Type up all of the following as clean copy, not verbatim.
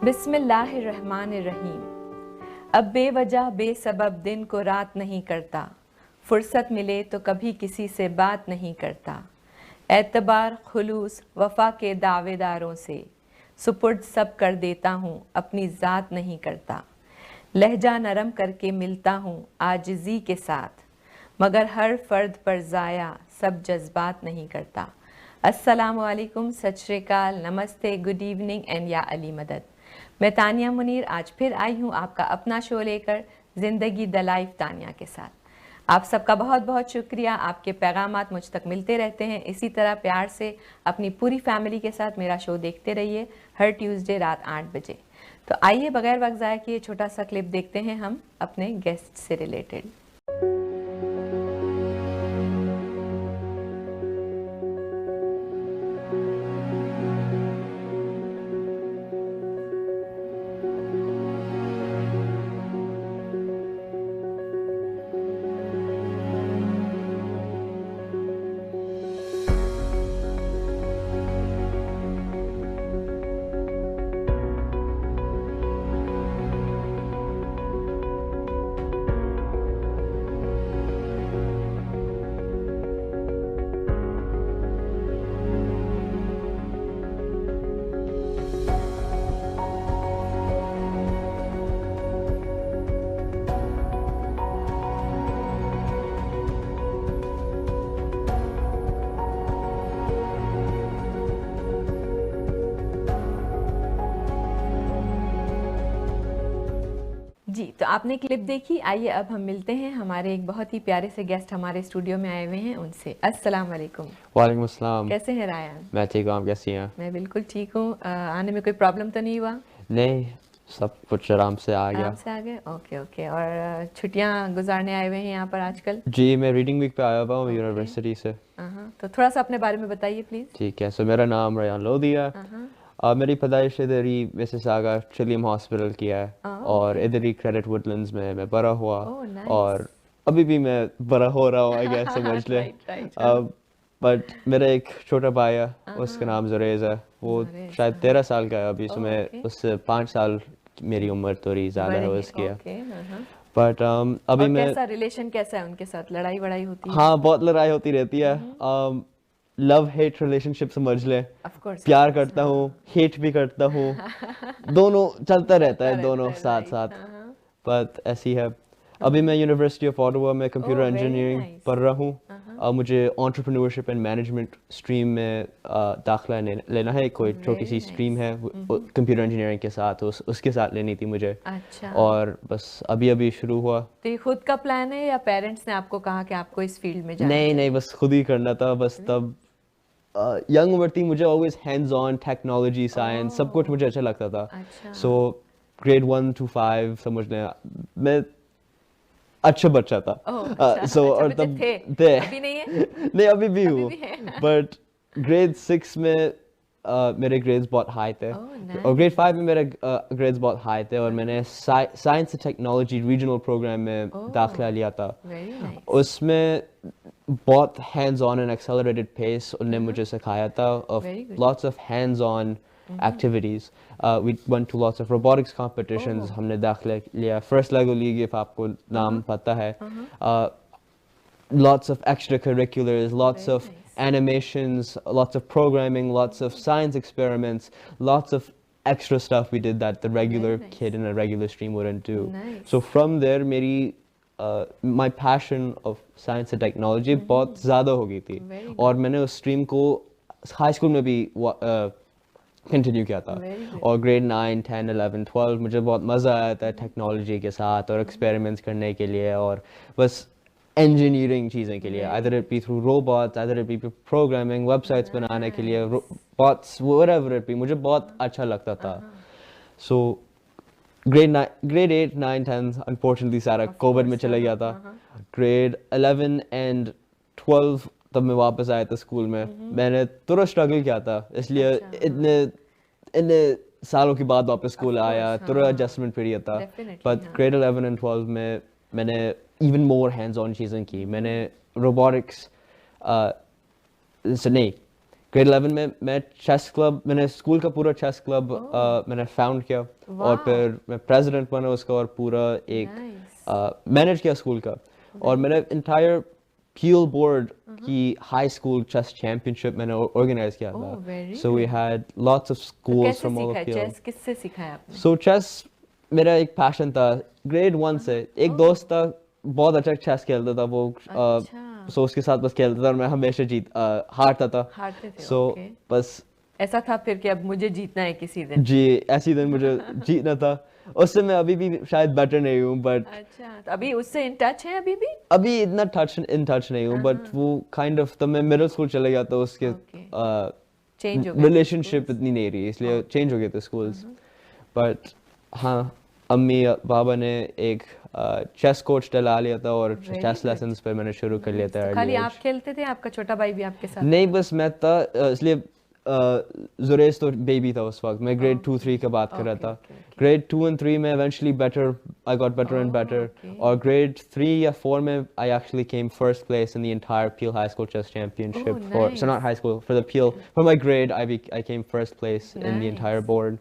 बिस्मिल्लाहिर्रहमानिर्रहीम। अब बेवजह बेसबब दिन को रात नहीं करता, फुर्सत मिले तो कभी किसी से बात नहीं करता। एतबार खुलूस वफा के दावेदारों से सुपुर्द सब कर देता हूँ, अपनी ज़ात नहीं करता। लहजा नरम करके मिलता हूँ आजिज़ी के साथ, मगर हर फर्द पर ज़ाया सब जज्बात नहीं करता। अस्सलामु अलैकुम, सत श्री अकाल, नमस्ते, गुड इवनिंग एंड या अली मदद। मैं तानिया मुनीर आज फिर आई हूँ आपका अपना शो लेकर, ज़िंदगी द लाइफ तानिया के साथ। आप सबका बहुत बहुत शुक्रिया, आपके पैगामात मुझ तक मिलते रहते हैं। इसी तरह प्यार से अपनी पूरी फैमिली के साथ मेरा शो देखते रहिए हर ट्यूसडे रात 8 बजे। तो आइए बगैर वक्त ज़ाया किए छोटा सा क्लिप देखते हैं हम अपने गेस्ट से रिलेटेड। जी, तो आपने क्लिप देखी। आइए अब हम मिलते हैं हमारे एक बहुत ही प्यारे से गेस्ट हमारे स्टूडियो में आए हुए हैं उनसे। अस्सलाम वालेकुम। वालेकुम अस्सलाम। कैसे हैं रायन? मैं ठीक हूँ, आप कैसी हैं? मैं बिल्कुल ठीक हूँ। आने में कोई प्रॉब्लम तो नहीं हुआ? नहीं, सब कुछ आराम से आ गया। आराम से आ गए, ओके ओके। और छुट्टियाँ गुजारने आए हुए हैं यहाँ पर आजकल? जी, मैं रीडिंग वीक पे आया हुआ हूँ यूनिवर्सिटी से। तो थोड़ा सा अपने बारे में बताइए प्लीज़। ठीक है, सो मेरा नाम रयान लोधी है। मेरी पैदाइश इधर ही मिसिसागा चिलियम हॉस्पिटल की है और इधर ही क्रेडिट वुडलैंड्स में मैं बड़ा हुआ और अभी भी मैं बड़ा हो रहा हूँ, आई गेस, समझ ले। बट मेरा एक छोटा भाई है, उसका नाम जुरेज है। वो शायद 13 साल का है अभी, सो मैं उससे 5 साल मेरी उम्र थोड़ी ज़्यादा है उसकी। बट अभी मैं कैसा रिलेशन कैसा है उनके साथ? लड़ाई वड़ाई होती है? हाँ, बहुत लड़ाई होती रहती है। लव हेट रिलेशनशिप समझ ले। प्यार करता हूँ, हेट भी करता हूँ, दोनों चलता रहता है, दोनों साथ साथ। बट ऐसी है। अभी मैं यूनिवर्सिटी ऑफ ऑटावा में कंप्यूटर इंजीनियरिंग पढ़ रहा हूँ। मुझे एंटरप्रेन्योरशिप एंड मैनेजमेंट स्ट्रीम में दाखिला लेना है। कोई छोटी सी स्ट्रीम है कंप्यूटर इंजीनियरिंग के साथ, उसके साथ लेनी थी मुझे। अच्छा। और बस अभी अभी शुरू हुआ। तो ये खुद का प्लान है या पेरेंट्स ने आपको कहा कि आपको इस फील्ड में जाना है? नहीं, बस खुद ही करना था। बस तब यंग उम्र थी, मुझे always hands on technology science सब कुछ मुझे अच्छा लगता था। सो ग्रेड 1 to 5 समझ लें मैं अच्छा बच्चा था। अच्छा, और तब थे। अभी नहीं है? नहीं, अभी भी हूँ। बट ग्रेड 6 में मेरे ग्रेड्स बहुत हाई थे और ग्रेड 5 में मेरे ग्रेड्स बहुत हाई थे और मैंने science and technology regional programme में दाखिला लिया था। उसमें बहुत hands on and accelerated pace उन्होंने मुझे सिखाया था, lots of hands on activities. We went to lots of robotics competitions. हमने दाखिला लिया फर्स्ट लेगो लीग, if आपको नाम पता है। Lots of extracurriculars, lots of animations, lots of programming, lots of science experiments, lots of extra stuff we did that the regular kid in a regular stream wouldn't do. So from there मेरी my passion of science and technology बहुत ज़्यादा हो गई थी और मैंने उस stream को हाई स्कूल में भी कंटिन्यू किया था। और ग्रेड 9, 10, 11, 12 मुझे बहुत मज़ा आया था टेक्नोलॉजी के साथ और एक्सपेरिमेंट्स करने के लिए और बस इंजीनियरिंग चीज़ें के लिए, either it be through robots, either it be programming, websites बनाने के लिए, bots, whatever it be, मुझे बहुत अच्छा लगता था। So ग्रेड 8, 9, 10 अनफॉर्चुनेटली सारा कोविड में चला गया था। ग्रेड 11 एंड 12 तब मैं वापस आया था स्कूल में। मैंने थोड़ा स्ट्रगल किया था, इसलिए इतने सालों के बाद वापस स्कूल आया, थोड़ा एडजस्टमेंट पीरियड था। बट ग्रेड 11 एंड 12 में मैंने इवन मोर हैंड्स ऑन चीज़ें की। मैंने रोबोटिक्स नहीं, ग्रेड 11 में मैं चेस क्लब, मैंने स्कूल का पूरा चेस क्लब मैंने फाउंड किया और फिर मैं प्रेसिडेंट बना उसका और पूरा एक मैनेज किया स्कूल का और मैंने इंटायर पील बोर्ड की हाई स्कूल चेस चैंपियनशिप मैंने ऑर्गेनाइज किया था. So we had lots of schools from all of chess किससे सिखाया आपने? सो चेस मेरा एक पैशन था ग्रेड 1 से. एक दोस्त था बहुत अच्छा चेस खेलता था वो, सो उसके साथ बस खेलता था और मैं हमेशा हारता था. सो बस ऐसा था फिर कि अब मुझे जीतना है किसी दिन. जी, ऐसी दिन मुझे जीतना था. उससे मैं अभी भी शायद बेटर नहीं हूँ बट अच्छा, तो अभी उससे इन टच है अभी भी? अभी इतना इन टच नहीं हूँ बट वो काइंड ऑफ, तो मैं मिडिल स्कूल चले गया तो उसके चेंज हो गया, रिलेशनशिप इतनी नहीं रही इसलिए चेंज हो गए थे स्कूल्स. बट हाँ, अम्मी पापा ने एक चेस कोच डला लिया था और चेस लेसन्स पे मैंने शुरू कर लिया था. खाली आप खेलते थे, आपका छोटा भाई भी आपके साथ? नहीं, बस मैं था इसलिए जुरेज तो बेबी था उस वक्त. मैं ग्रेड 2-3 की बात कर रहा था. ग्रेड 2 and 3 में eventually I got better and better. और ग्रेड 3 या 4 में I actually came first place in the entire Peel High School Chess Championship. So not high school, for the Peel, for my grade I came first place in the entire board.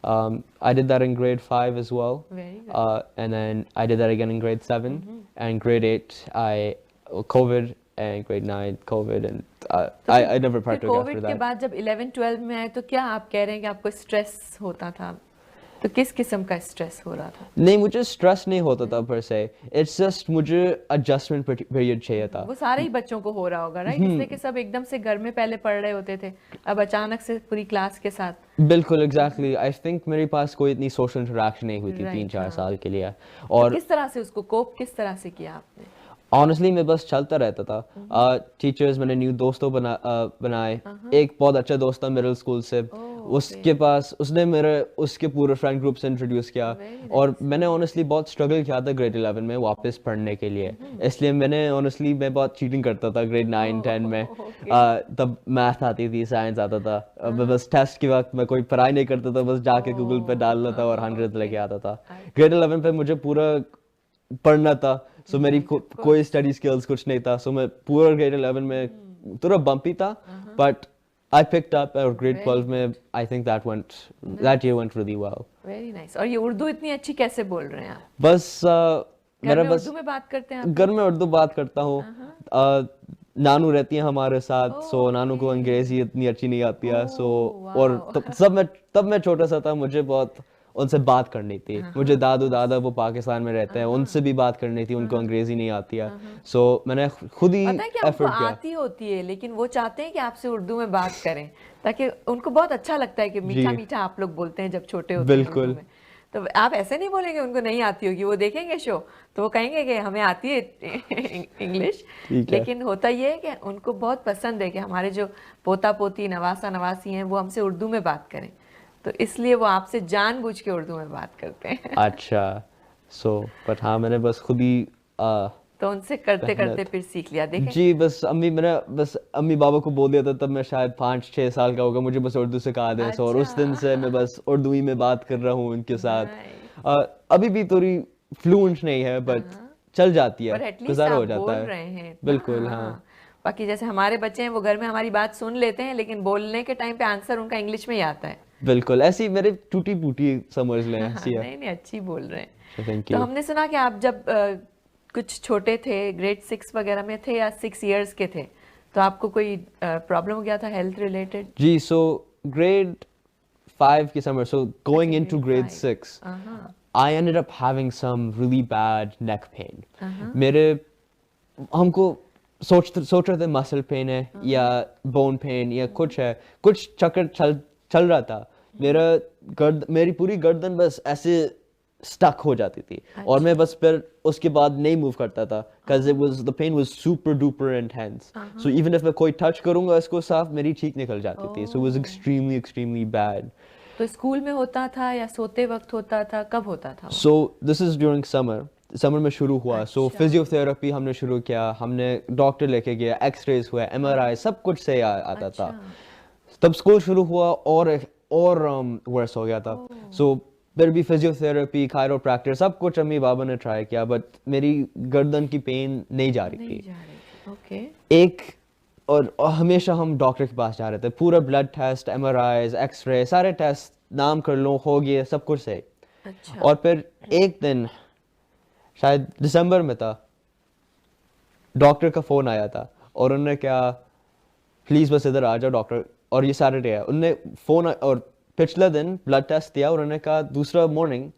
I did that in grade 5 as well. Very good. And then I did that again in grade 7 and grade 8 COVID and grade 9 COVID and I never partook after Covid that. के बाद जब 11-12 में आए तो क्या आप कह रहे हैं कि आपको स्ट्रेस होता था? तो किस किस्म का स्ट्रेस हो रहा था? नहीं, मुझे स्ट्रेस नहीं होता था पर से. इट्स जस्ट मुझे एडजस्टमेंट पीरियड चाहिए था. वो सारे ही बच्चों को हो रहा होगा, राइट? इसलिए कि सब एकदम से घर में पहले पढ़ रहे होते थे, अब अचानक से पूरी क्लास के साथ. बिल्कुल, एग्जैक्टली. आई थिंक मेरे पास कोई इतनी सोशल इंटरेक्शन नहीं हुई थी 3-4 साल के लिए. और किस तरह से उसको कोप किस तरह से किया आपने? ऑनेस्टली मैं बस चलता रहता था. टीचर्स, मैंने न्यू दोस्तों बनाए. एक बहुत अच्छा दोस्त था मिडिल स्कूल से. उसके पास उसने मेरे उसके पूरे फ्रेंड ग्रुप से इंट्रोड्यूस किया. और मैंने ऑनेस्टली बहुत स्ट्रगल किया था ग्रेड 11 में वापस पढ़ने के लिए. इसलिए मैं बहुत चीटिंग करता था ग्रेड 9-10 में. तब मैथ आती थी, साइंस आता था. मैं बस टेस्ट के वक्त मैं कोई पढ़ाई नहीं करता था, बस जाके गूगल पे डाल लेता था और 100 लेके आता था. ग्रेड 11 पे मुझे पूरा पढ़ना था. सो मेरी कोई स्टडी स्किल्स कुछ नहीं था. सो मैं पूरा ग्रेड 11 में थोड़ा बम्पी था बट I picked up और grade 12 में I think that year went really well. Very nice. और ये उर्दू इतनी अच्छी कैसे बोल रहे हैं आप? बस घर में उर्दू में बात करते हैं आप? घर में उर्दू बात करता हूँ. नानू रहती है हमारे साथ. सो नानू को अंग्रेजी इतनी अच्छी नहीं आती है. सो और तब मैं छोटा सा था, मुझे बहुत उनसे बात करनी थी. मुझे दादा वो पाकिस्तान में रहते हैं, उनसे भी बात करनी थी. उनको अंग्रेजी नहीं आती है. सो मैंने खुद ही एफर्ट किया. आती होती है लेकिन वो चाहते हैं कि आपसे उर्दू में बात करें ताकि उनको बहुत अच्छा लगता है कि मीठा मीठा आप लोग बोलते हैं जब छोटे होते हैं. बिल्कुल. तो आप ऐसे नहीं बोलेंगे उनको नहीं आती होगी. वो देखेंगे शो तो वो कहेंगे कि हमें आती है इंग्लिश. लेकिन होता ये है कि उनको बहुत पसंद है कि हमारे जो पोता पोती नवासा नवासी हैं वो हमसे उर्दू में बात करें. तो इसलिए वो आपसे जानबूझ के उर्दू में बात करते हैं. अच्छा. सो बट हाँ, मैंने बस खुद ही तो उनसे करते करते फिर सीख लिया. देखें जी, मैंने अम्मी बाबा को बोल दिया था तब मैं शायद 5-6 साल का होगा, मुझे बस उर्दू सिखा दें. अच्छा. और उस दिन से मैं बस उर्दू ही में बात कर रहा हूँ उनके साथ. अभी भी थोड़ी फ्लुएंट नहीं है बट चल जाती है, गुजारा हो जाता है. रहे हैं. बिल्कुल. हाँ. बाकी जैसे हमारे बच्चे हैं वो घर में हमारी बात सुन लेते हैं लेकिन बोलने के टाइम पे आंसर उनका इंग्लिश में ही आता है. बिल्कुल ऐसी मेरे टूटी फूटी समझ लें. ऐसी है. नहीं अच्छी बोल रहे हैं. थैंक तो यू. हमने सुना कि आप जब कुछ छोटे थे, ग्रेड 6 वगैरह में थे या 6 इयर्स के थे, तो आपको कोई प्रॉब्लम हो गया था हेल्थ रिलेटेड? जी. सो ग्रेड 5 के summer, so going into grade 6 I ended up having some really bad neck pain. हमको सोच रहे थे मसल पेन है या बोन पेन या कुछ है, कुछ चक्कर चल रहा था. मेरी पूरी गर्दन बस ऐसे स्टक हो जाती थी. और मैं बस फिर उसके बाद नहीं मूव करता था because the pain was super duper intense. So even if मैं कोई टच करूंगा इसको साफ, मेरी चीख निकल जाती थी. So it was extremely bad. तो स्कूल में होता था या सोते वक्त होता था, कब होता था? So this is during summer में शुरू हुआ. सो फिजियोथेरेपी हमने शुरू किया, हमने डॉक्टर लेके गया, एक्सरेज हुआ, MRI सब कुछ से आता था. तब स्कूल शुरू हुआ और वर्स हो गया था. सो फिर भी फिजियोथेरेपी, कायरोप्रैक्टर सब कुछ अम्मी बाबा ने ट्राई किया बट मेरी गर्दन की पेन नहीं जा रही थी. ओके. एक और हमेशा हम डॉक्टर के पास जा रहे थे, पूरा ब्लड टेस्ट, MRIs, एक्सरे, सारे टेस्ट नाम कर लो, हो गए, सब कुछ सही। अच्छा। और फिर एक दिन शायद दिसंबर में था, डॉक्टर का फ़ोन आया था और उन्होंने क्या, प्लीज़ बस इधर आ जाओ डॉक्टर, और ये सैटरडे है, उनने फ़ोन, और पिछले दिन ब्लड टेस्ट दिया, और उन्होंने कहा दूसरा मॉर्निंग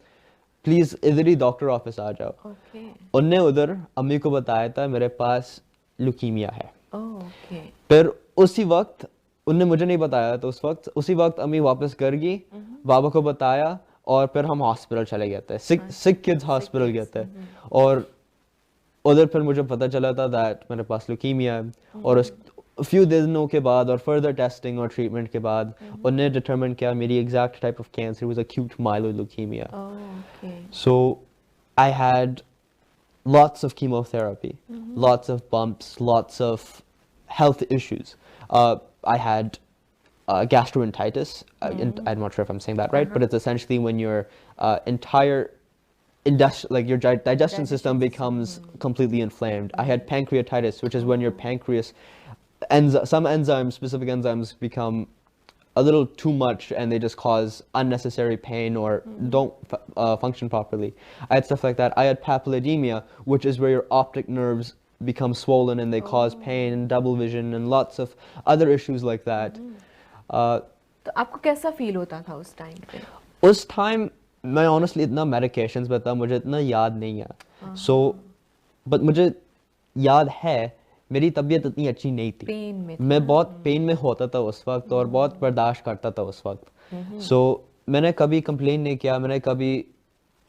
प्लीज़ इधर ही डॉक्टर ऑफिस आ जाओ। ओके। उनने उधर अम्मी को बताया था मेरे पास ल्यूकीमिया है। ओके। फिर उसी वक्त उनने मुझे नहीं बताया, तो उसी वक्त अम्मी वापस घर गई, बाबा को बताया, और फिर हम हॉस्पिटल चले गए थे, सिक किड्स हॉस्पिटल गए थे। और उधर फिर मुझे पता चला था दैट मेरे पास ल्यूकीमिया है, और उस फ्यू दिनों के बाद और फर्दर टेस्टिंग और ट्रीटमेंट के बाद उन्होंने डिटरमिन किया मेरी exact type of cancer was acute myeloid leukemia. Okay. So I had lots of chemotherapy, lots of bumps, lots of health issues. I had gastroenteritis. I'm not sure if I'm saying that right, but it's essentially when your entire like your digestion system becomes completely inflamed. I had pancreatitis, which is when your pancreas, some enzymes, specific enzymes, become a little too much and they just cause unnecessary pain or don't function properly. I had stuff like that. I had papilledemia, which is where your optic nerves become swollen and they cause pain, double vision, and lots of other issues like that. तो आपको कैसा feel होता था उस time पे? उस time मैं honestly इतना medications पे था, मुझे इतना याद नहीं है। So, but मुझे याद है मेरी तबीयत इतनी अच्छी नहीं थी, पेन में था। मैं बहुत पेन में होता था उस वक्त और बहुत बर्दाश्त करता था उस वक्त। सो मैंने कभी कंप्लेन नहीं किया, मैंने कभी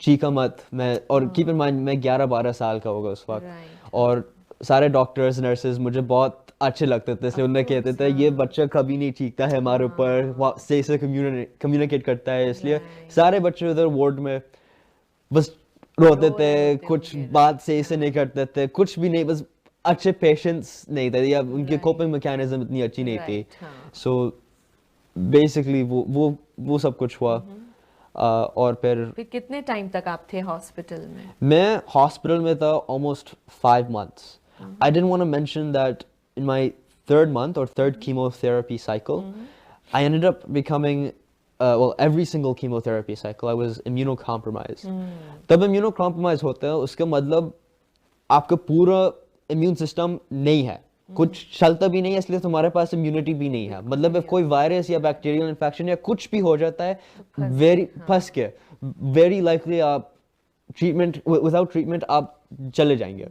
चीखा मत, मैं, और कीप इन माइंड मैं 11-12 साल का होगा उस वक्त, और सारे डॉक्टर्स नर्सेज मुझे बहुत अच्छे लगते थे, इसलिए उन्हें कहते थे ये बच्चा कभी नहीं चीखता है हमारे ऊपर, सही से कम्युनिकेट करता है, इसलिए सारे बच्चे उधर वार्ड में बस रोते थे, कुछ बात सही से नहीं करते थे, कुछ भी नहीं, बस अच्छे पेशेंट्स नहीं थे या उनकी कोपिंग मैकेनिज्म इतनी अच्छी नहीं थी। सो बेसिकली वो सब कुछ हुआ। और फिर कितने टाइम तक आप थे हॉस्पिटल में? मैं हॉस्पिटल में था almost 5 months. I didn't want to mention that in my 3rd month or 3rd chemotherapy cycle, I ended up becoming well, every single chemotherapy cycle I was immunocompromised. तब immunocompromised होता है उसका मतलब आपका पूरा इम्यून सिस्टम नहीं है, कुछ चलता भी नहीं है, इसलिए तुम्हारे पास इम्यूनिटी भी नहीं है। मतलब if कोई वायरस या बैक्टीरियल इन्फेक्शन या कुछ भी हो जाता है, फंस के वेरी लाइकली आप विदाउट ट्रीटमेंट आप चले जाएंगे।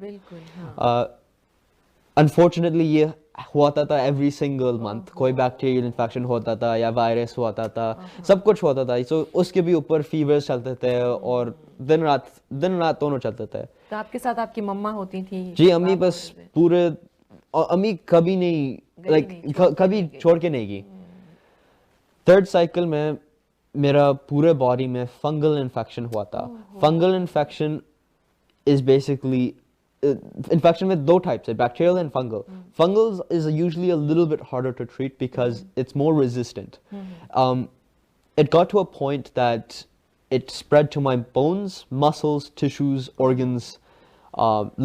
अनफॉर्चुनेटली ये होता था एवरी सिंगल मंथ, कोई बैक्टीरियल इन्फेक्शन होता था या वायरस होता था, सब कुछ होता था। सो उसके भी ऊपर फीवर्स चलते थे और दिन रात दोनों चलते थे। तो आपके साथ आपकी मम्मा होती थी? जी, अम्मी बस पूरे, अम्मी कभी नहीं कभी छोड़ के नहीं गई। 3rd साइकिल में मेरा पूरे बॉडी में फंगल इन्फेक्शन हुआ था। Fungal infection is basically infection with 2 types, bacterial and fungal. Fungals is usually a little bit harder to treat because it's more resistant. It got to a point that it spread to my bones, muscles, tissues, organs,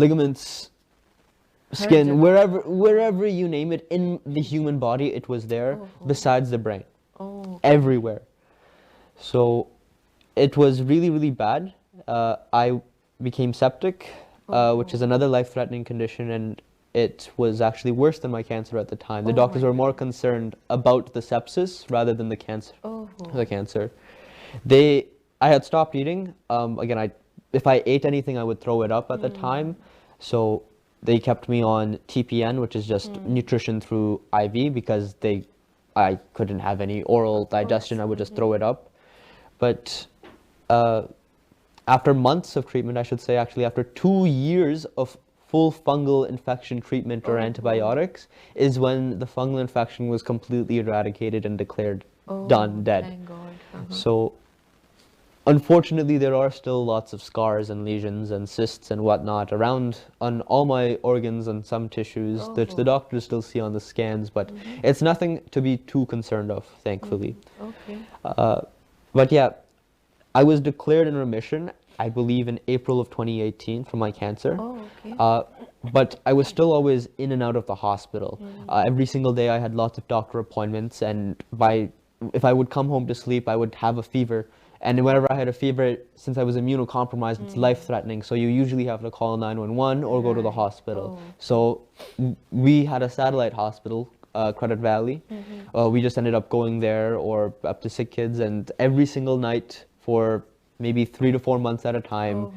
ligaments, skin, wherever you name it in the human body, it was there, besides the brain, everywhere. So it was really, really bad. I became septic, which is another life-threatening condition, and it was actually worse than my cancer at the time. The doctors were more concerned about the sepsis rather than the cancer. I had stopped eating. Again, if I ate anything, I would throw it up at the time. So they kept me on TPN, which is just nutrition through IV, because I couldn't have any oral digestion. I would just throw it up. But after months of treatment, I should say, actually after 2 years of full fungal infection treatment or antibiotics, is when the fungal infection was completely eradicated and declared done, dead. Thank God. So unfortunately, there are still lots of scars and lesions and cysts and whatnot around on all my organs and some tissues that the doctors still see on the scans, but it's nothing to be too concerned of, thankfully. But yeah, I was declared in remission, I believe, in April of 2018 from my cancer. but I was still always in and out of the hospital. Every single day I had lots of doctor appointments, and if I would come home to sleep, I would have a fever. And whenever I had a fever, since I was immunocompromised, it's life-threatening. So you usually have to call 911 or go to the hospital. So we had a satellite hospital, Credit Valley. We just ended up going there or up to sick kids, and every single night for maybe 3 to 4 months at a time,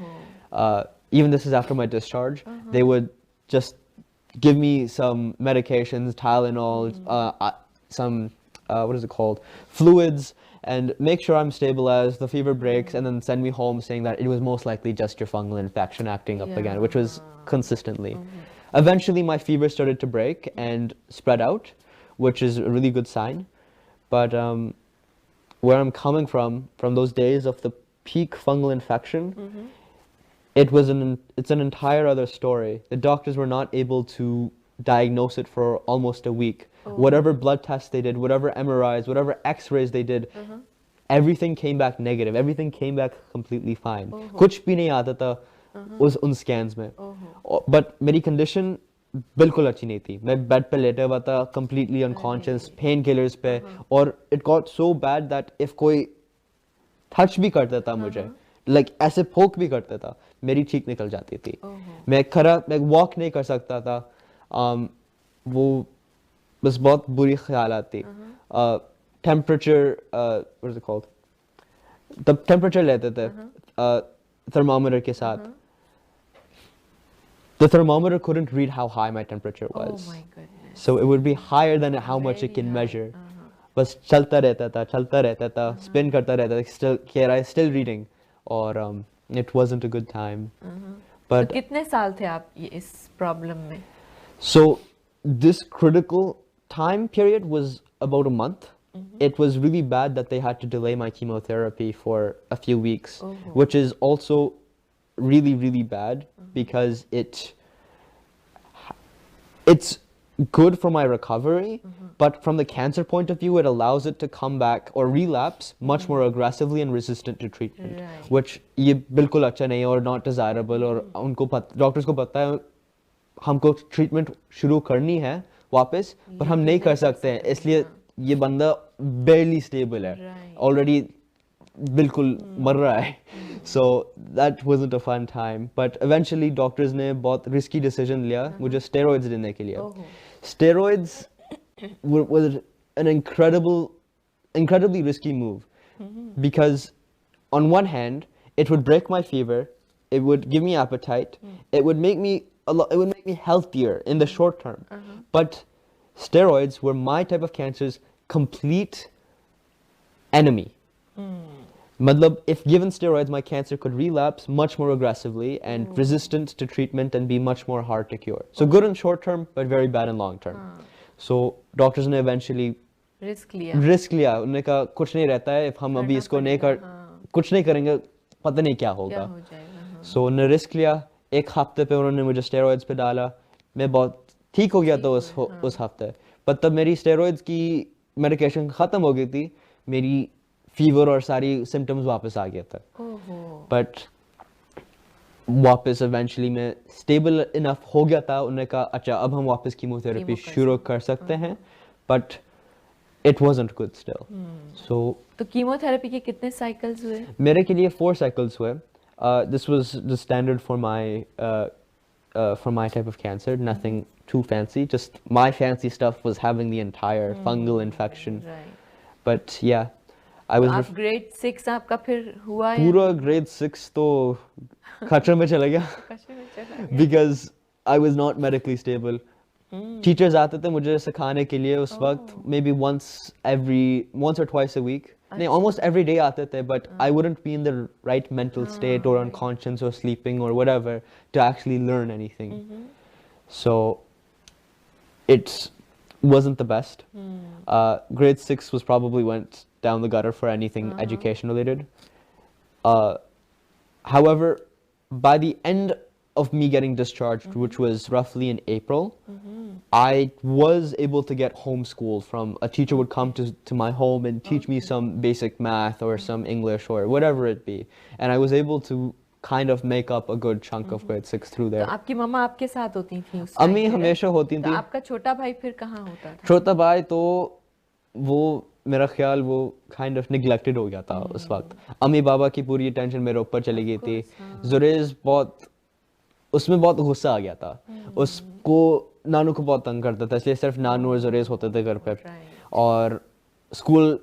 even this is after my discharge, they would just give me some medications, Tylenol, some, what is it called, fluids, and make sure I'm stabilized, the fever breaks, and then send me home saying that it was most likely just your fungal infection acting up again, which was consistently. Eventually, my fever started to break and spread out, which is a really good sign. But where I'm coming from those days of the peak fungal infection, it's an entire other story. The doctors were not able to diagnose it for almost a week. Whatever blood tests they did, whatever MRIs, whatever X-rays they did, everything came back negative. Everything came back completely fine. कुछ भी नहीं आता था उन scans में. But मेरी condition बिल्कुल अच्छी नहीं थी. मैं bed पे लेटा हुआ था, completely unconscious, painkillers पे, और it got so bad that if कोई touch भी करता था मुझे, like ऐसे poke भी करता था, मेरी चीख निकल जाती थी. मैं walk नहीं कर सकता था. वो बस बहुत बुरी ख्यालात थी. Temperature, what is it called? The temperature लेते थे thermometer के साथ. The thermometer couldn't read how high my temperature was. Oh my goodness. So it would be higher than how much it can measure. बस चलता रहता था, spin करता रहता था, still reading, or it wasn't a good time. But तो कितने साल थे आप इस problem में? So this critical time period was about a month. It was really bad that they had to delay my chemotherapy for a few weeks, which is also really, really bad because it's good for my recovery, but from the cancer point of view, it allows it to come back or relapse much more aggressively and resistant to treatment, which ये बिल्कुल अच्छा नहीं है or not desirable, और उनको doctors को पता है हमको treatment शुरू करनी है वापस, पर हम नहीं कर सकते हैं, इसलिए ये बंदा barely stable है, already बिल्कुल मर रहा है. So that wasn't a fun time, but eventually doctors ने बहुत risky decision लिया मुझे steroids देने के लिए. Steroids was an incredibly risky move, because on one hand it would break my fever, it would give me appetite, it would make me healthier in the short term, but steroids were my type of cancer's complete enemy. Matlab, if given steroids, my cancer could relapse much more aggressively and resistant to treatment and be much more hard to cure. So good in short term, but very bad in long term. So doctors ने eventually risk लिया. उन्होंने कहा कुछ नहीं रहता है, if हम अभी इसको कुछ नहीं करेंगे, पता नहीं क्या होगा. So उन्होंने risk लिया. एक हफ्ते पे उन्होंने मुझे steroids पे डाला. मैं बहुत ठीक हो गया था उस हफ्ते. पर तब मेरी steroids की medication खत्म हो गई थी. मेरी fever और सारी symptoms वापस आ गया था. But वापस eventually मैं stable enough हो गया था. उन्होंने कहा अच्छा अब हम वापस chemotherapy शुरू कर सकते हैं. But it wasn't good still. So तो chemotherapy के कितने cycles हुए? मेरे के लिए 4 cycles हुए. This was the standard for my type of cancer. Nothing too fancy. Just my fancy stuff was having the entire fungal infection. Right. But yeah, I was. आप grade 6 आपका फिर हुआ या? पूरा grade 6 तो खतरे में चला गया. Because I was not medically stable. Teachers आते थे मुझे सिखाने के लिए उस वक्त, maybe once or twice a week. नहीं, almost every day आते थे, but I wouldn't be in the right mental state or unconscious or sleeping or whatever to actually learn anything. So it wasn't the best. Grade 6 was probably went down the gutter for anything education related. However, by the end of me getting discharged, which was roughly in April, I was able to get homeschooled from a teacher would come to my home and teach me some basic math or some English or whatever it be. And I was able to kind of make up a good chunk of grade 6 through तो there. आपकी मम्मा आपके साथ होती थी उस अम्मी time पे, हमेशा होती तो थी. आपका छोटा भाई फिर कहाँ होता था? छोटा भाई तो वो मेरा ख्याल वो काइंड ऑफ निगलेक्टेड हो गया था उस वक्त. अम्मी बाबा की पूरी अटेंशन मेरे ऊपर चली गई थी. जुरेज बहुत उसमें बहुत गुस्सा आ गया था. उसको नानू को बहुत तंग करता था, इसलिए सिर्फ नानू और जुरेज होते थे घर पे. और स्कूल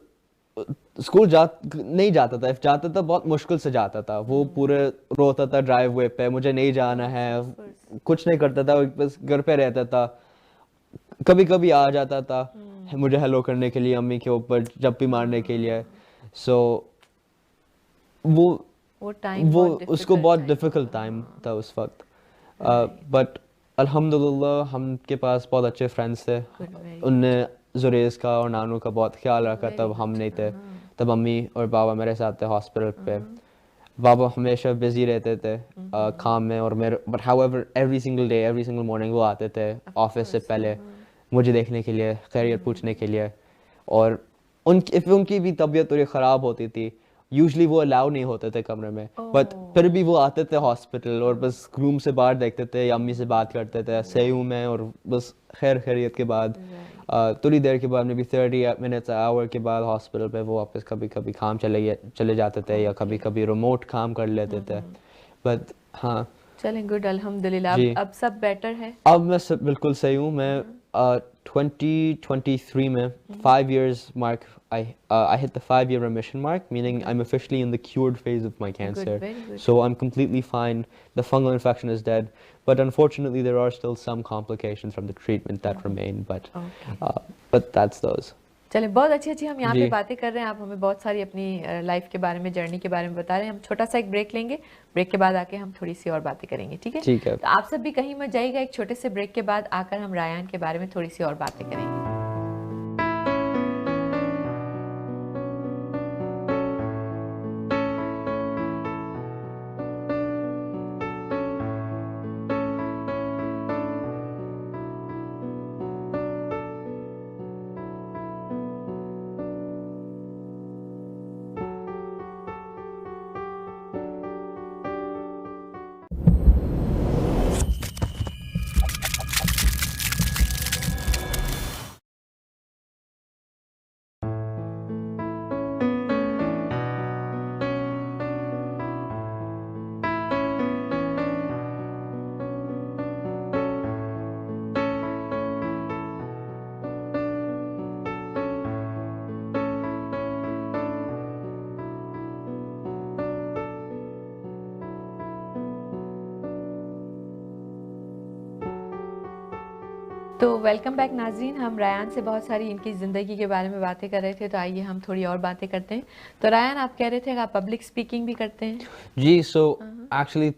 स्कूल नहीं जाता था. जाता था बहुत मुश्किल से जाता था. वो पूरे रोता था ड्राइववे पे, मुझे नहीं जाना है, कुछ नहीं करता था, बस घर पे रहता था. कभी कभी आ जाता था मुझे हेलो करने के लिए अम्मी के ऊपर, जब भी मारने के लिए. सो वो उसको बहुत डिफिकल्ट टाइम था उस वक्त. बट अल्हम्दुलिल्लाह हमके पास बहुत अच्छे फ्रेंड्स थे. उनने जुरेज का और नानू का बहुत ख्याल रखा. तब हम नहीं थे, तब अम्मी और बाबा मेरे साथ थे हॉस्पिटल पे. बाबा हमेशा बिजी रहते थे काम में, और मेरे but however every single day every single morning वो आते थे ऑफिस से पहले मुझे देखने के लिए, खैरियत पूछने के लिए. और उनकी भी तबीयत थोड़ी ख़राब होती थी. यूजुअली वो अलाउ नहीं होते थे कमरे में, बट फिर भी वो आते थे हॉस्पिटल और बस रूम से बाहर देखते थे, अम्मी से बात करते थे, सही हूँ मैं, और बस खैरियत के बाद थोड़ी देर के बाद, मे बी 30 मिनट्स आवर के बाद हॉस्पिटल पे वो वापस कभी कभी काम चले जाते थे, या कभी कभी रिमोट काम कर लेते थे. बट हाँ चलें, गुड, अल्हम्दुलिल्लाह. अब सब बेटर है? अब मैं सब बिल्कुल सही हूँ. मैं 2023 में 5 years mark, I hit the 5-year remission mark, meaning I'm officially in the cured phase of my cancer. Good. So I'm completely fine. The fungal infection is dead, but unfortunately there are still some complications from the treatment that remain. But that's those. चलें, बहुत अच्छी हम यहाँ पे बातें कर रहे हैं. आप हमें बहुत सारी अपनी लाइफ के बारे में, जर्नी के बारे में बता रहे हैं. हम छोटा सा एक ब्रेक लेंगे. ब्रेक के बाद आके हम थोड़ी सी और बातें करेंगे. ठीक है? ठीक है. तो आप सब भी कहीं मत जाइएगा. एक छोटे से ब्रेक के बाद आकर हम रायन के बारे में थोड़ी सी और बातें करेंगे. तो वेलकम बैक नाज़रीन. हम रायन से बहुत सारी इनकी ज़िंदगी के बारे में बातें कर रहे थे, तो आइए हम थोड़ी और बातें करते हैं. तो रायन, आप कह रहे थे कि आप पब्लिक स्पीकिंग भी करते हैं? जी. So actually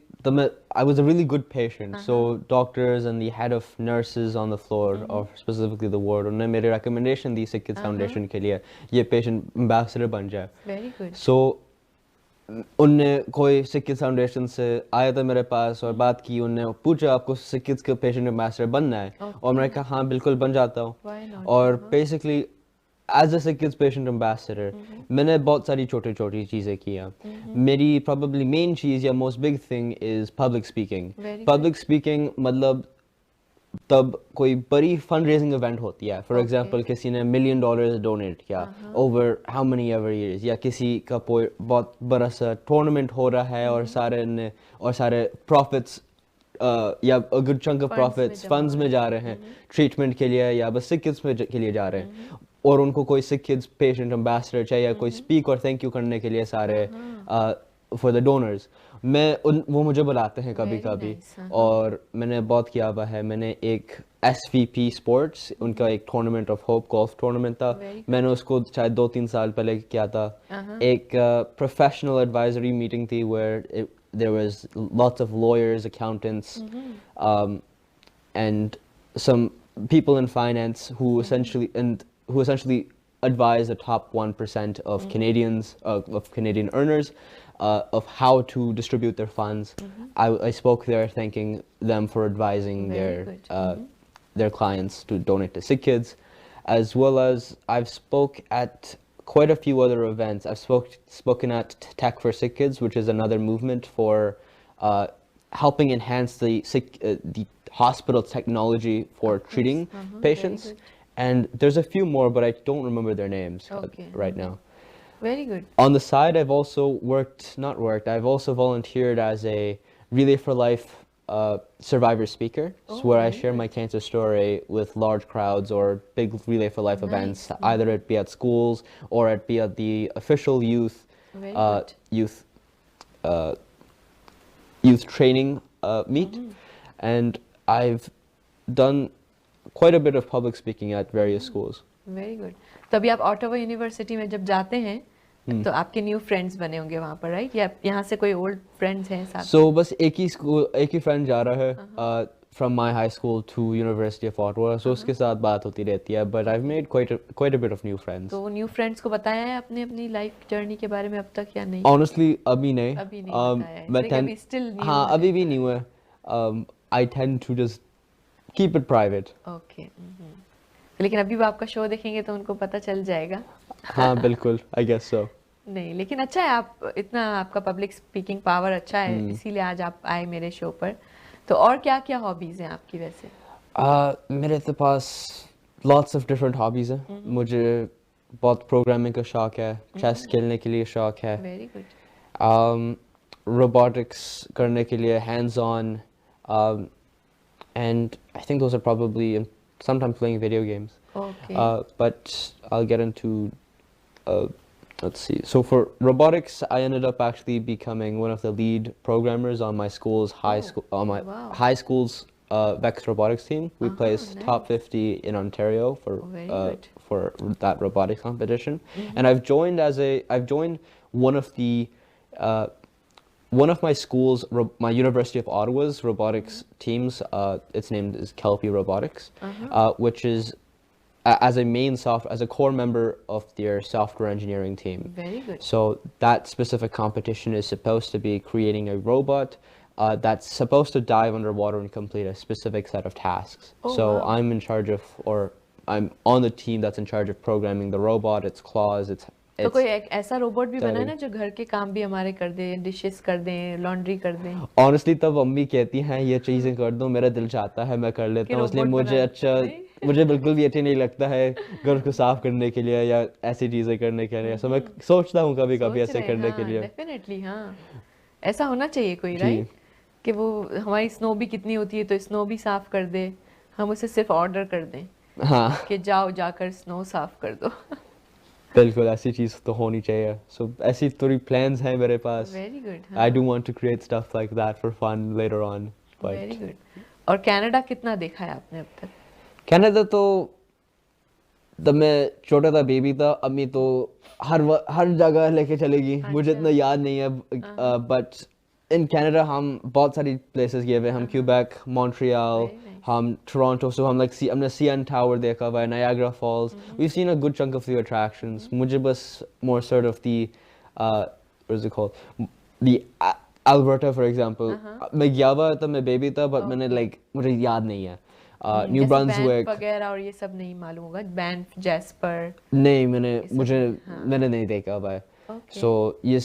I was a really good patient. So doctors and the head of nurses on the floor, or specifically the ward, उन्होंने मेरी recommendation दी सिक किड्स फाउंडेशन के लिए, ये पेशेंट एम्बेसडर बन जाए. Very good. So उनने कोई सिक किड्स फाउंडेशन से आया था मेरे पास और बात की. उनने पूछा आपको सिक किड्स के पेशेंट एम्बेसडर बनना है? और मैंने कहा हाँ बिल्कुल बन जाता हूँ. और basically as a sick kids patient ambassador मैंने बहुत सारी छोटी छोटी चीज़ें की हैं. मेरी प्रॉब्ली मेन चीज़ या most big thing is public speaking. Public speaking मतलब तब कोई बड़ी फंड रेजिंग इवेंट होती है. फॉर एग्जांपल किसी ने $1 million डोनेट किया over how many ever years, या किसी का बहुत बड़ा सा टूर्नामेंट हो रहा है और सारे प्रॉफिट्स या a good chunk of profits funds में जा रहे हैं ट्रीटमेंट के लिए, या बस सिक किड्स के लिए जा रहे हैं. और उनको कोई सिक किड्स पेशेंट एम्बेसडर चाहिए, या कोई स्पीक और थैंक यू करने के लिए सारे फॉर द डोनर्स. वो मुझे बुलाते हैं कभी कभी. और मैंने बहुत किया हुआ है. मैंने एक SVP स्पोर्ट्स, उनका एक tournament of hope golf tournament था, मैंने उसको शायद 2-3 साल पहले किया था. एक प्रोफेशनल एडवाइजरी मीटिंग थी where there was lots of lawyers, accountants, and some people in finance who essentially advise the top 1% of Canadians, of Canadian earners, of how to distribute their funds. I spoke there thanking them for advising their clients to donate to sick kids, as well as I've spoke at quite a few other events. I've spoken at Tech for Sick Kids, which is another movement for helping enhance the hospital technology for treating patients. And there's a few more, but I don't remember their names right now. Very good. On the side, I've also I've also volunteered as a Relay for Life survivor speaker, where I share my cancer story with large crowds or big Relay for Life events, either it be at schools or it be at the official youth training meet. And I've done quite a bit of public speaking at various schools. Very good. तो अभी आप ऑटावा university में जब जाते हैं तो आपके new friends बने होंगे वहाँ पर, राइट? या यहाँ से कोई ओल्ड फ्रेंड्स हैं साथ? So बस एक ही फ्रेंड जा रहा है from my high school to University of Ottawa, so उसके साथ बात होती रहती है, but I've made quite a bit of new friends. तो न्यू फ्रेंड्स को बताया है आपने अपनी लाइफ जर्नी के बारे में अब तक या नहीं? Honestly अभी नहीं बताया है, still new हाँ अभी भी न्यू है. I tend to just keep it private. Okay. लेकिन अभी वो आपका शो देखेंगे तो उनको पता चल जाएगा. हाँ बिल्कुल, I guess so. नहीं, लेकिन अच्छा है, आप इतना आपका पब्लिक स्पीकिंग पावर अच्छा है, इसीलिए आज आप आए मेरे शो पर. तो और क्या क्या हॉबीज हैं आपकी वैसे? मेरे तो पास lots of different hobbies हैं. मुझे बहुत प्रोग्रामिंग का शौक है, चेस खेलने के लिए शौक है. Very good. Robotics करने के लिए hands on, and I think those are probably sometimes playing video games. Okay. But I'll get into let's see. So for robotics, I ended up actually becoming one of the lead programmers on my school's high school's VEX robotics team. We placed top 50 in Ontario for that robotics competition. And I've joined one of my schools, my University of Ottawa's robotics teams. Its name is Kelpie Robotics, which is as a core member of their software engineering team. Very good. So that specific competition is supposed to be creating a robot that's supposed to dive underwater and complete a specific set of tasks. I'm in charge of, or I'm on the team that's in charge of programming the robot, its claws, तो कोई एक ऐसा robot भी बना है ना जो घर के काम भी हमारे कर दे, डिशेस कर दे, लॉन्ड्री कर दे? Honestly तब अम्मी कहती हैं ये चीजें कर दो, मेरा दिल चाहता है मैं कर लेता हूँ, इसलिए मुझे बिल्कुल भी अच्छा नहीं लगता है घर को साफ करने के लिए या ऐसी चीजें करने के लिए. सो मैं सोचता हूँ कभी कभी ऐसे करने के लिए. डेफिनेटली हाँ, ऐसा होना चाहिए कोई, राइट? कि वो हमारी स्नो भी कितनी होती है तो स्नो भी साफ कर दे, हम उसे सिर्फ ऑर्डर कर दें कि जाओ जाकर स्नो साफ कर दो. बिल्कुल ऐसी चीज तो होनी चाहिए. सो ऐसी थोड़ी प्लान्स हैं मेरे पास. Very good. I do want to create stuff like that for fun later on. Very good. और कनाडा कितना देखा है आपने अब तक? कनाडा तो जब मैं छोटा था, बेबी था, अम्मी तो हर जगह लेके चलेगी. मुझे इतना याद नहीं है, बट इन कनाडा हम बहुत सारी प्लेसेस गए हुए. हम क्यूबेक, मॉन्ट्रियल, हम टोरंटो, सो हम हमने CN टावर देखा हुआ है, Niagara false. We've seen a good chunk of the attractions. मुझे बस more sort of what is it called, the Alberta for example. मैं गया हुआ तब मैं बेबी था, बट मैंने मुझे याद नहीं है. न्यू ब्रंसविक वगैरह और ये सब नहीं मालूम होगा. बैंफ, जैस्पर नहीं, मैंने नहीं देखा हुआ है. सो ये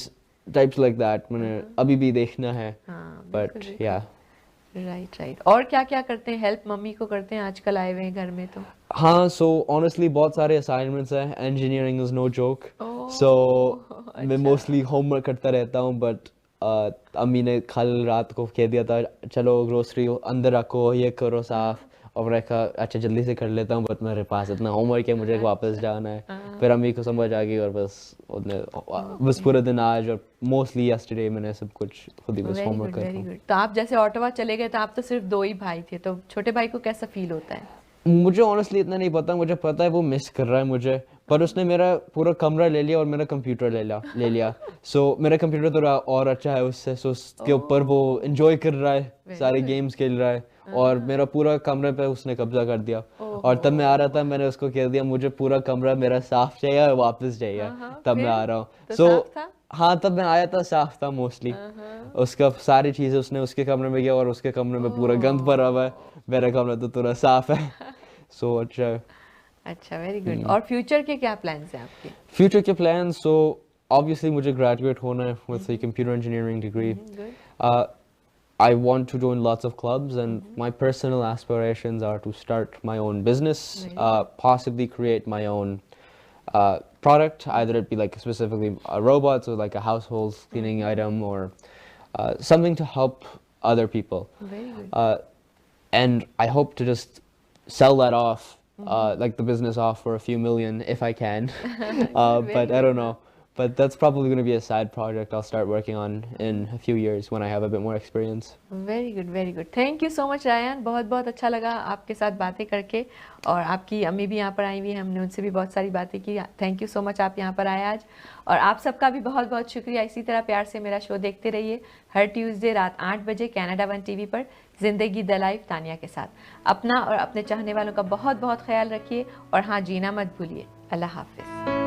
टाइप्स लाइक दैट मैंने अभी भी देखना है. बट या राइट. और क्या क्या करते हैं? हेल्प मम्मी को करते हैं आजकल आए हुए हैं घर में तो? हाँ, सो ऑनेस्टली बहुत सारे असाइनमेंट्स हैं. इंजीनियरिंग इज नो जोक, सो मैं मोस्टली होमवर्क करता रहता हूँ. बट अम्मी ने कल रात को कह दिया था चलो ग्रोसरी अंदर रखो, ये करो साफ, और मैंने कहा अच्छा जल्दी से कर लेता हूँ, बट मेरे पास इतना होमवर्क है, मुझे वापस जाना है. फिर अम्मी को समझ आ गई और बस पूरे दिन आज और मोस्टली यस्टरडे मैंने सब कुछ खुद ही बस होमवर्क कर रहा. तो आप जैसे ऑटावा चले गए तो आप तो सिर्फ 2 ही भाई थे, तो छोटे भाई को कैसा फील होता है? मुझे ऑनेस्टली इतना नहीं पता. मुझे पता है वो मिस कर रहा है मुझे, पर उसने मेरा पूरा कमरा ले लिया और मेरा कंप्यूटर ले लिया. सो मेरा कंप्यूटर तो और अच्छा है उससे, सो उसके ऊपर वो एंजॉय कर रहा है, सारे गेम्स खेल रहा है, और मेरा पूरा कमरे पे उसने कब्जा कर दिया. और तब मैं आ रहा था, मैंने उसको कह दिया मुझे पूरा कमरा मेरा साफ चाहिए और वापस चाहिए. तब मैं आ रहा हूँ. सो हाँ, तब मैं आया था, साफ था मोस्टली. उसका सारी चीजें उसने उसके कमरे में किया और उसके कमरे में पूरा गंद भरा हुआ है. मेरा कमरा तो पूरा साफ है. सो अच्छा, वेरी गुड. और फ्यूचर के क्या प्लान्स हैं आपके? फ्यूचर के प्लान्स, सो ऑब्वियसली मुझे ग्रेजुएट होना है with a computer engineering degree. I want to join lots of clubs, and my personal aspirations are to start my own business, possibly create my own product, either it be like specifically robots or like a household cleaning item, or something to help other people. Very good. And I hope to just sell that off, like the business off for a few million if I can. But I don't know. But that's probably going to be a side project I'll start working on in a few years when I have a bit more experience. Very good, very good. Thank you so much Ryan, बहुत बहुत अच्छा लगा आपके साथ बातें करके. और आपकी अम्मी भी यहाँ पर आई हुई हैं, हमने उनसे भी बहुत सारी बातें की. थैंक यू सो मच, आप यहाँ पर आए आज. और आप सबका भी बहुत बहुत शुक्रिया. इसी तरह प्यार से मेरा शो देखते रहिए हर ट्यूसडे रात 8 बजे कैनेडा 1 टीवी पर, जिंदगी द लाइफ तानिया के साथ. अपना और अपने चाहने वालों का बहुत बहुत ख्याल रखिए, और हाँ, जीना मत भूलिए. अल्लाह हाफिज़.